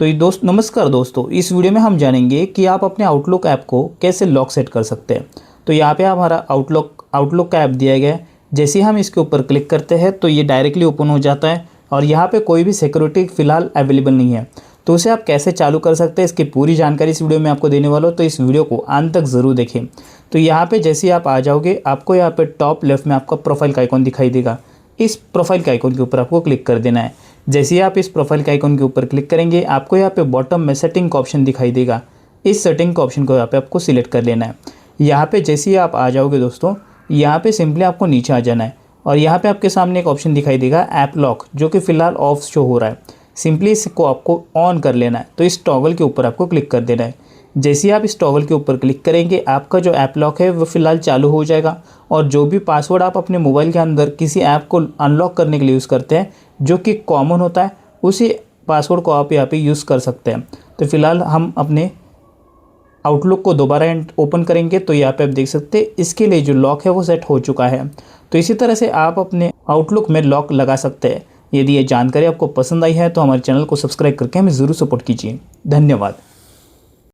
तो ये नमस्कार दोस्तों, इस वीडियो में हम जानेंगे कि आप अपने आउटलुक ऐप को कैसे लॉक सेट कर सकते हैं। तो यहाँ पे हमारा आउटलुक का ऐप दिया गया है। जैसे ही हम इसके ऊपर क्लिक करते हैं तो ये डायरेक्टली ओपन हो जाता है और यहाँ पे कोई भी सिक्योरिटी फ़िलहाल अवेलेबल नहीं है। तो उसे आप कैसे चालू कर सकते हैं, इसकी पूरी जानकारी इस वीडियो में आपको देने वाला हूँ, तो इस वीडियो को अंत तक ज़रूर देखें। तो यहाँ पे जैसे ही आप आ जाओगे, आपको यहाँ पे टॉप लेफ्ट में आपका प्रोफाइल का आइकॉन दिखाई देगा। इस प्रोफाइल के आइकॉन के ऊपर आपको क्लिक कर देना है। जैसे ही आप इस प्रोफाइल के आइकॉन के ऊपर क्लिक करेंगे, आपको यहाँ पे बॉटम में सेटिंग का ऑप्शन दिखाई देगा। इस सेटिंग का ऑप्शन को यहाँ पे आपको सिलेक्ट कर लेना है। यहाँ पे जैसे ही आप आ जाओगे दोस्तों, यहाँ पे सिंपली आपको नीचे आ जाना है और यहाँ पे आपके सामने एक ऑप्शन दिखाई देगा ऐप लॉक, जो कि फ़िलहाल ऑफ शो हो रहा है। सिंपली इसको आपको ऑन कर लेना है। तो इस टॉगल के ऊपर आपको क्लिक कर देना है। जैसे ही आप इस टॉगल के ऊपर क्लिक करेंगे, आपका जो ऐप लॉक है वो फ़िलहाल चालू हो जाएगा और जो भी पासवर्ड आप अपने मोबाइल के अंदर किसी ऐप को अनलॉक करने के लिए यूज़ करते हैं, जो कि कॉमन होता है, उसी पासवर्ड को आप यहाँ पे यूज़ कर सकते हैं। तो फ़िलहाल हम अपने आउटलुक को दोबारा ओपन करेंगे तो यहाँ पे आप देख सकते हैं इसके लिए जो लॉक है वो सेट हो चुका है। तो इसी तरह से आप अपने आउटलुक में लॉक लगा सकते हैं। यदि ये जानकारी आपको पसंद आई है तो हमारे चैनल को सब्सक्राइब करके हमें ज़रूर सपोर्ट कीजिए। धन्यवाद।